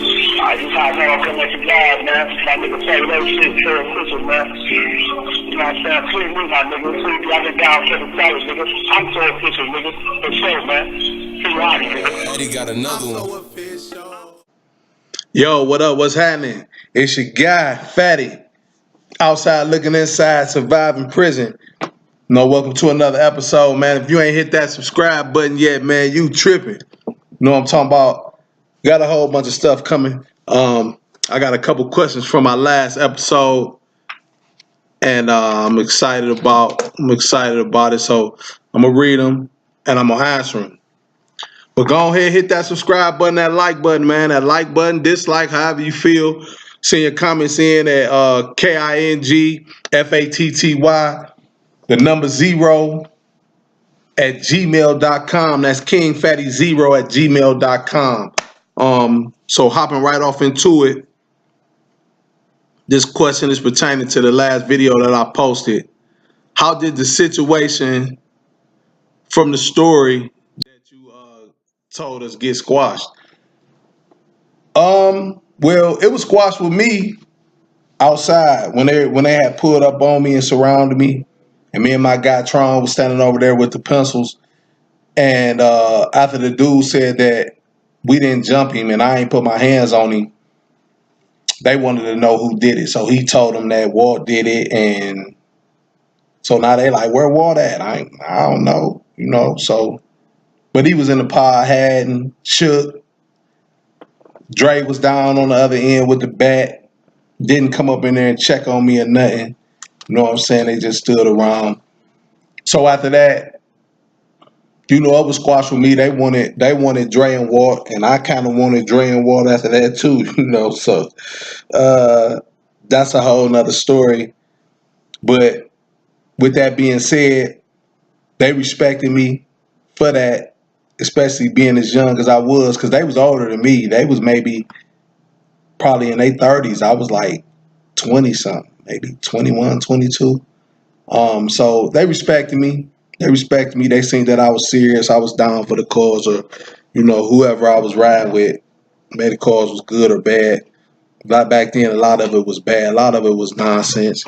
I just how I know I'm coming at you live, man. My nigga say that shit, Terry Fisher, man. You know what I'm saying? Free me, my nigga. Free me. I've been down Kevin Salas, nigga. I'm Terry Fisher, nigga. For sure, man. Free Roddy, nigga. Eddie got another one. Yo, what up? What's happening? It's your guy, Fatty, outside looking inside, surviving prison. Welcome to another episode, man. If you ain't hit that subscribe button yet, man, you tripping. You know what I'm talking about? Got a whole bunch of stuff coming. I got a couple questions from my last episode, and I'm excited about it. So I'm gonna read them and I'm gonna answer them. But go ahead, hit that subscribe button, that like button, man. That like button, dislike, however you feel. Send your comments in at KINGFATTY, the number 0 at gmail.com. That's KingFatty0 at gmail.com. So hopping right off into it. This question is pertaining to the last video that I posted. How did the situation from the story that you told us get squashed? Well, it was squashed with me outside when they had pulled up on me and surrounded me, and me and my guy Tron was standing over there with the pencils. And after the dude said that we didn't jump him and I ain't put my hands on him, they wanted to know who did it. So he told them that Walt did it, and so now they like, where Walt at? I don't know, So, but he was in the pod, had and shook. Dre was down on the other end with the bat. Didn't come up in there and check on me or nothing. You know what I'm saying? They just stood around. So after that, it was squashed with me. They wanted Dre and Walt, and I kind of wanted Dre and Walt after that too, So that's a whole nother story. But with that being said, they respected me for that, especially being as young as I was, because they was older than me. They was maybe probably in their 30s. I was like 20 something, maybe 21, 22. So they respected me. They seen that I was serious. I was down for the cause, or whoever I was riding with, maybe the cause was good or bad. Back then, a lot of it was bad. A lot of it was nonsense.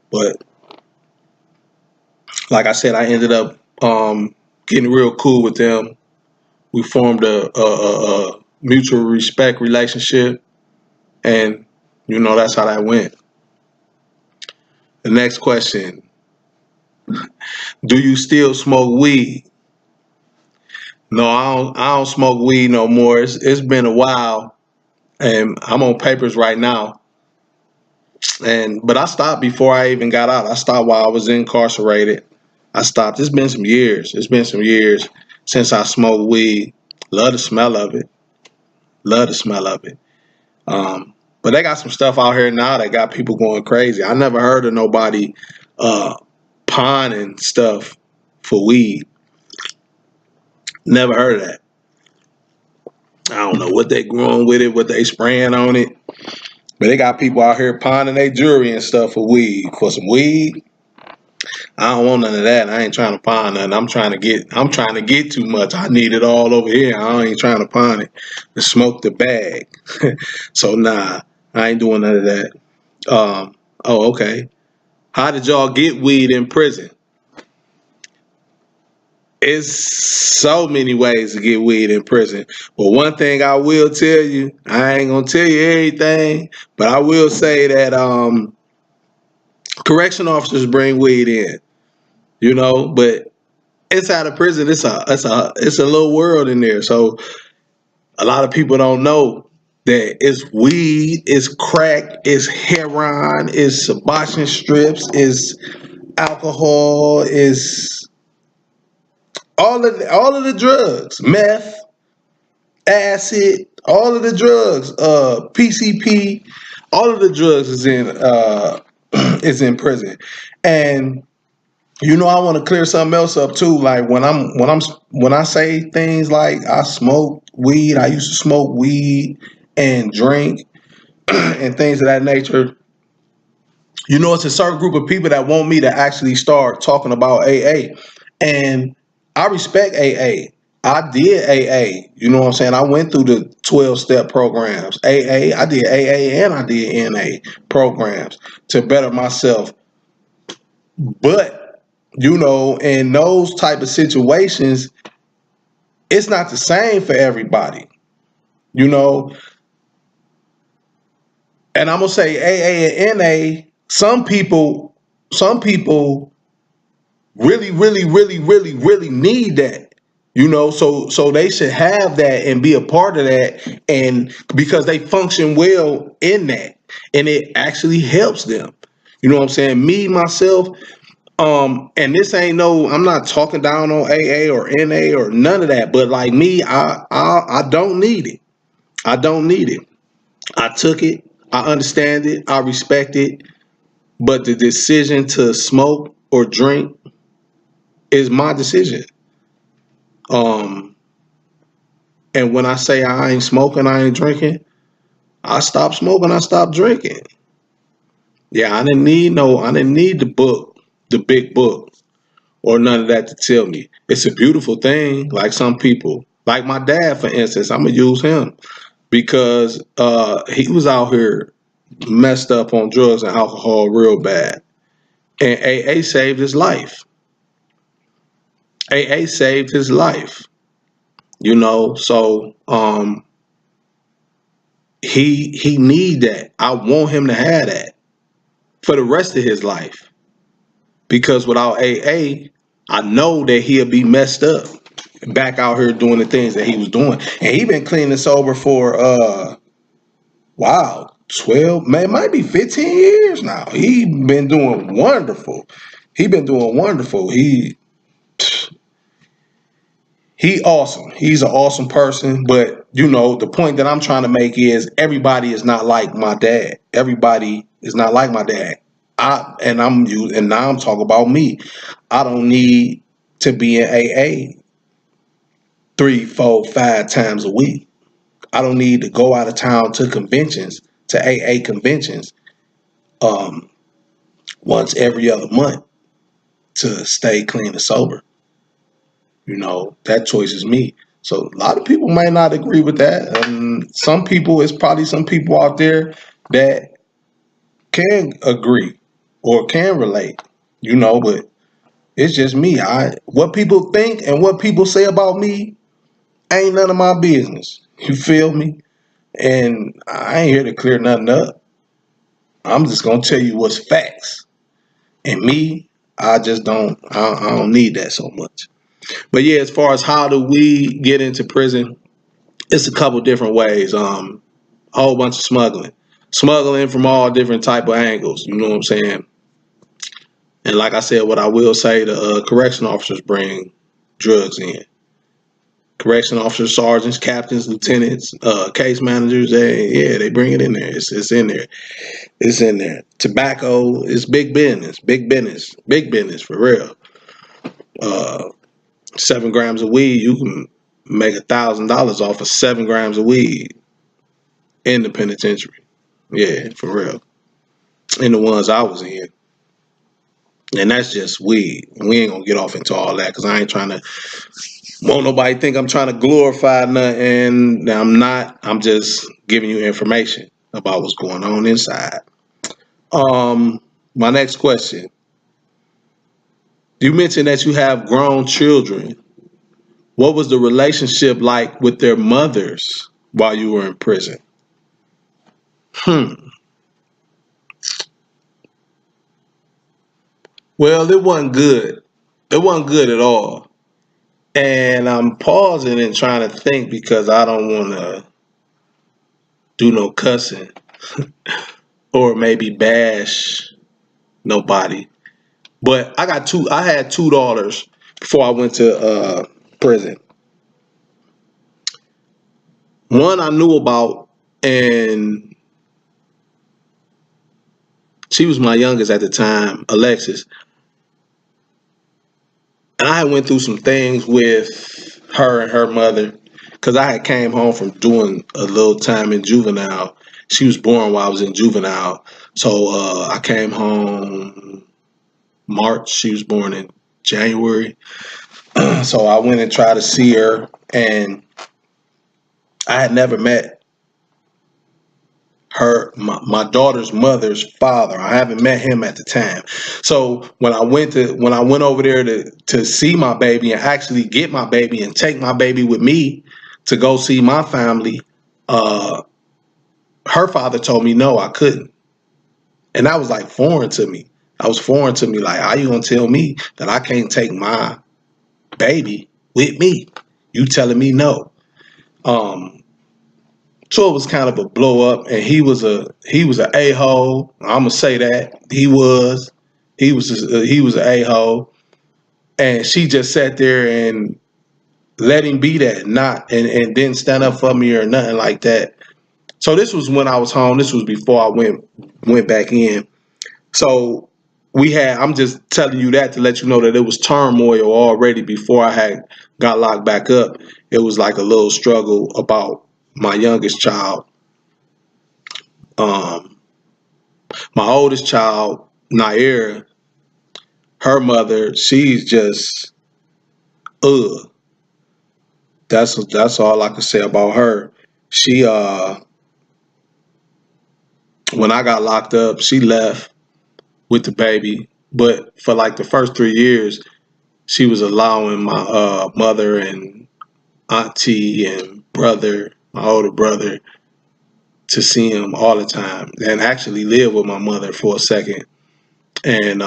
But like I said, I ended up getting real cool with them. We formed a mutual respect relationship, and that's how that went. The next question: do you still smoke weed? No, I don't smoke weed no more. It's been a while, and I'm on papers right now. But I stopped before I even got out. I stopped while I was incarcerated. I stopped. It's been some years since I smoked weed. Love the smell of it. But they got some stuff out here now that got people going crazy. I never heard of nobody pawning stuff for weed. Never heard of that. I don't know what they growing with it, what they spraying on it. But they got people out here pawning their jewelry and stuff for weed. For some weed, I don't want none of that. I ain't trying to pawn nothing. I'm trying to get too much. I need it all over here. I ain't trying to pawn it. To smoke the bag. So nah, I ain't doing none of that. Okay. How did y'all get weed in prison? It's so many ways to get weed in prison. But one thing I will tell you, I ain't gonna tell you everything, but I will say that correction officers bring weed in, but inside of prison, it's a little world in there. So a lot of people don't know that it's weed, it's crack, it's heroin, it's Sebastian strips, it's alcohol, it's all of the drugs, meth, acid, all of the drugs, PCP, all of the drugs is in prison. And I want to clear something else up too. Like when I say things like I smoke weed, I used to smoke weed and drink and things of that nature. It's a certain group of people that want me to actually start talking about AA, and I respect AA. I did AA. You know what I'm saying? I went through the 12-step programs. AA, I did AA and I did NA programs to better myself. But, in those type of situations, it's not the same for everybody. You know, and I'm gonna say AA and NA, some people really, really, really, really, really need that. So they should have that and be a part of that, and because they function well in that, and it actually helps them. You know what I'm saying? Me myself, and this ain't no, I'm not talking down on AA or NA or none of that, but like me, I don't need it. I don't need it. I took it. I understand it. I respect it. But the decision to smoke or drink is my decision. Um, and when I say I ain't smoking, I ain't drinking, I stopped smoking, I stopped drinking. Yeah, I didn't need the book, the big book, or none of that to tell me. It's a beautiful thing, like some people. Like my dad, for instance, I'm gonna use him because he was out here messed up on drugs and alcohol real bad. And AA saved his life. AA saved his life. So he need that. I want him to have that for the rest of his life. Because without AA, I know that he'll be messed up back out here doing the things that he was doing. And he been clean and sober for wow, 12, man, it might be 15 years now. He been doing wonderful. He been doing wonderful. He awesome. He's an awesome person. But the point that I'm trying to make is everybody is not like my dad. Everybody is not like my dad. And now I'm talking about me. I don't need to be in AA 3, 4, 5 times a week. I don't need to go out of town to conventions, to AA conventions, um, once every other month to stay clean and sober. That choice is me. So a lot of people might not agree with that. Some people, it's probably some people out there that can agree or can relate, but it's just me. What people think and what people say about me ain't none of my business. You feel me? And I ain't here to clear nothing up. I'm just gonna tell you what's facts. And me, I don't need that so much. But yeah, as far as how do we get into prison, it's a couple different ways. A whole bunch of smuggling from all different type of angles. You know what I'm saying? And like I said, what I will say, the correction officers bring drugs in. Correction officers, sergeants, captains, lieutenants, case managers, they bring it in there. It's in there. It's in there. Tobacco is big business. Big business. Big business for real. 7 grams of weed, you can make $1,000 off of 7 grams of weed in the penitentiary. Yeah, for real. In the ones I was in. And that's just weed. We ain't gonna get off into all that because I ain't trying to won't nobody think I'm trying to glorify nothing. I'm not. I'm just giving you information about what's going on inside. My next question. You mentioned that you have grown children. What was the relationship like with their mothers while you were in prison? Well, it wasn't good. It wasn't good at all. And I'm pausing and trying to think because I don't want to do no cussing or maybe bash nobody. But I had 2 daughters before I went to prison. One I knew about, and she was my youngest at the time, Alexis. And I went through some things with her and her mother because I had came home from doing a little time in juvenile. She was born while I was in juvenile. So I came home March. She was born in January. So I went and tried to see her, and I had never met my daughter's mother's father. I haven't met him at the time. So when I went over there to see my baby and actually get my baby and take my baby with me to go see my family, her father told me no, I couldn't. And that was like foreign to me. That was foreign to me. Like, how you gonna tell me that I can't take my baby with me? You telling me no? So it was kind of a blow up, and he was an a-hole. I'm gonna say that he was an a-hole, and she just sat there and let him be that, not and didn't stand up for me or nothing like that. So this was when I was home. This was before I went back in. So I'm just telling you that to let you know that it was turmoil already before I had got locked back up. It was like a little struggle about my youngest child. My oldest child, Nair, her mother, she's just That's all I can say about her. She when I got locked up, she left with the baby, but for like the first 3 years, she was allowing my mother and auntie and brother, my older brother, to see him all the time, and actually live with my mother for a second. And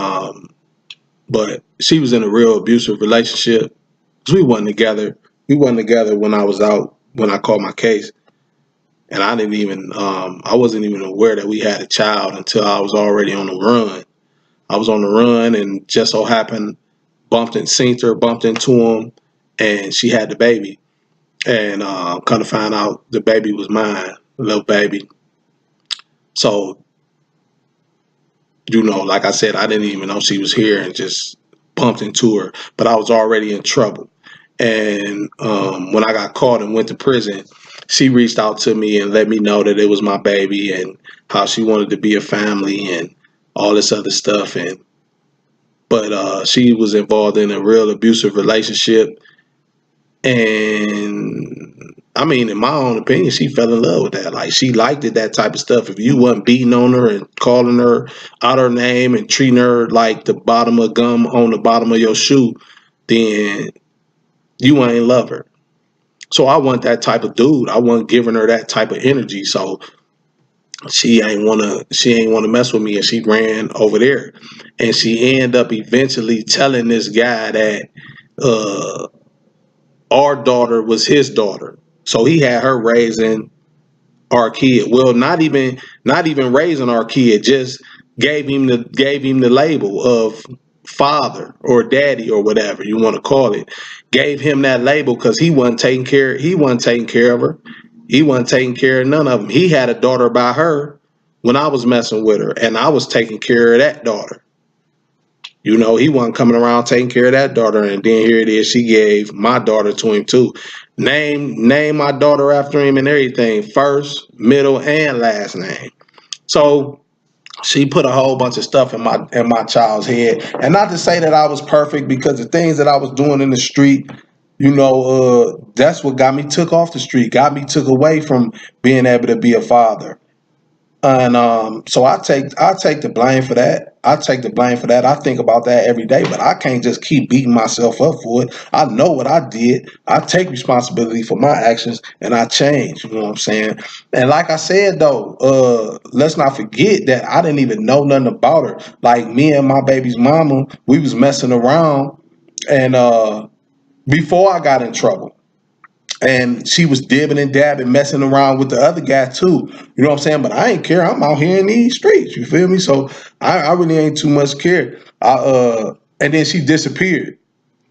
but she was in a real abusive relationship. We wasn't together. We wasn't together when I was out, when I called my case. And I wasn't even aware that we had a child until I was already on the run. I was on the run and just so happened, bumped into him, and she had the baby. And kind of found out the baby was mine, little baby. So, like I said, I didn't even know she was here and just bumped into her. But I was already in trouble. And when I got caught and went to prison, she reached out to me and let me know that it was my baby and how she wanted to be a family and all this other stuff. But she was involved in a real abusive relationship. And I mean, in my own opinion, she fell in love with that. Like, she liked it, that type of stuff. If you wasn't beating on her and calling her out her name and treating her like the bottom of gum on the bottom of your shoe, then you ain't love her. So I want that type of dude. I want giving her that type of energy. So she ain't wanna mess with me, and she ran over there. And she ended up eventually telling this guy that our daughter was his daughter. So he had her raising our kid. Well, not even raising our kid, just gave him the label of father or daddy or whatever you want to call it. Gave him that label because he wasn't taking care of her. He wasn't taking care of none of them. He had a daughter by her when I was messing with her, and I was taking care of that daughter. He wasn't coming around taking care of that daughter, and then here it is, she gave my daughter to him too. Name my daughter after him and everything, first, middle, and last name. So she put a whole bunch of stuff in my child's head. And not to say that I was perfect, because the things that I was doing in the street, that's what got me took off the street, got me took away from being able to be a father. And so I take the blame for that. I take the blame for that. I think about that every day, but I can't just keep beating myself up for it. I know what I did. I take responsibility for my actions, and I change. You know what I'm saying? And like I said, though, let's not forget that I didn't even know nothing about her. Like, me and my baby's mama, we was messing around, and before I got in trouble. And she was dibbing and dabbing, messing around with the other guy too. You know what I'm saying? But I ain't care. I'm out here in these streets. You feel me? So I really ain't too much care. And then she disappeared.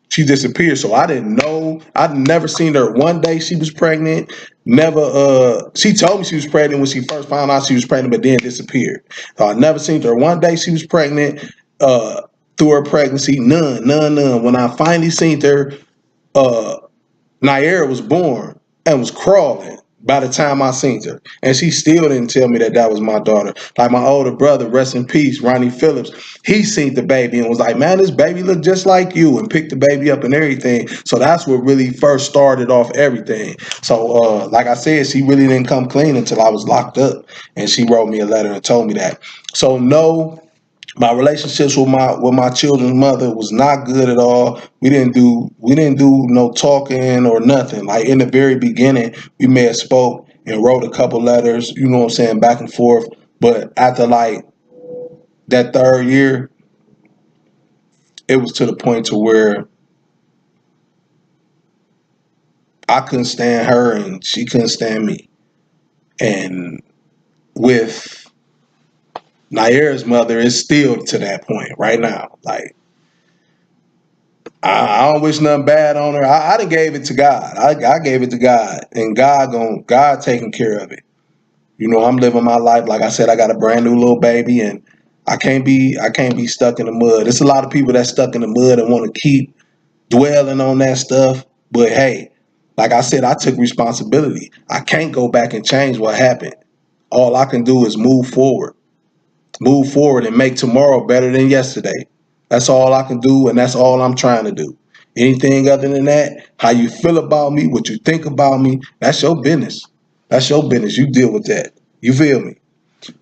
So I didn't know. I'd never seen her one day she was pregnant. Never. She told me she was pregnant when she first found out she was pregnant, but then disappeared. So I never seen her one day she was pregnant. Through her pregnancy, none. When I finally seen her, Nair was born and was crawling. by the time I seen her. And she still didn't tell me that that was my daughter. Like my older brother, rest in peace, Ronnie Phillips, he seen the baby and was like, man, this baby look just like you, and picked the baby up and everything. So that's what really first started off everything. So like I said, she really didn't come clean until I was locked up. And she wrote me a letter and told me that. So no, my relationships with my children's mother was not good at all. We didn't do no talking or nothing. Like in the very beginning, we may have spoke and wrote a couple letters, you know what I'm saying, back and forth. But after like that third year, it was to the point to where I couldn't stand her and she couldn't stand me. And with Naira's mother, is still to that point right now. Like, I don't wish nothing bad on her. I done gave it to God. I gave it to God, and God taking care of it. You know, I'm living my life. Like I said, I got a brand new little baby, and I can't be stuck in the mud. There's a lot of people that's stuck in the mud and want to keep dwelling on that stuff. But hey, like I said, I took responsibility. I can't go back and change what happened. All I can do is move forward and make tomorrow better than yesterday. That's all I can do, and that's all I'm trying to do. Anything other than that, how you feel about me, what you think about me, that's your business. That's your business. You deal with that. You feel me?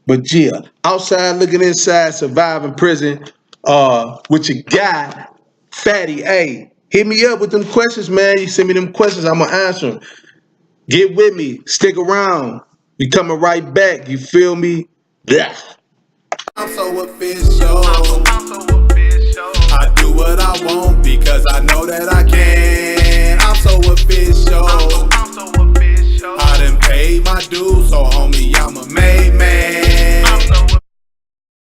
But yeah, outside looking inside, surviving prison, with your guy, Fatty. Hey, hit me up with them questions, man. You send me them questions, I'm gonna answer them. Get with me. Stick around. We coming right back. You feel me? Yeah. I'm so official. I do what I want because I know that I can. I'm so official. I done paid my dues, so homie,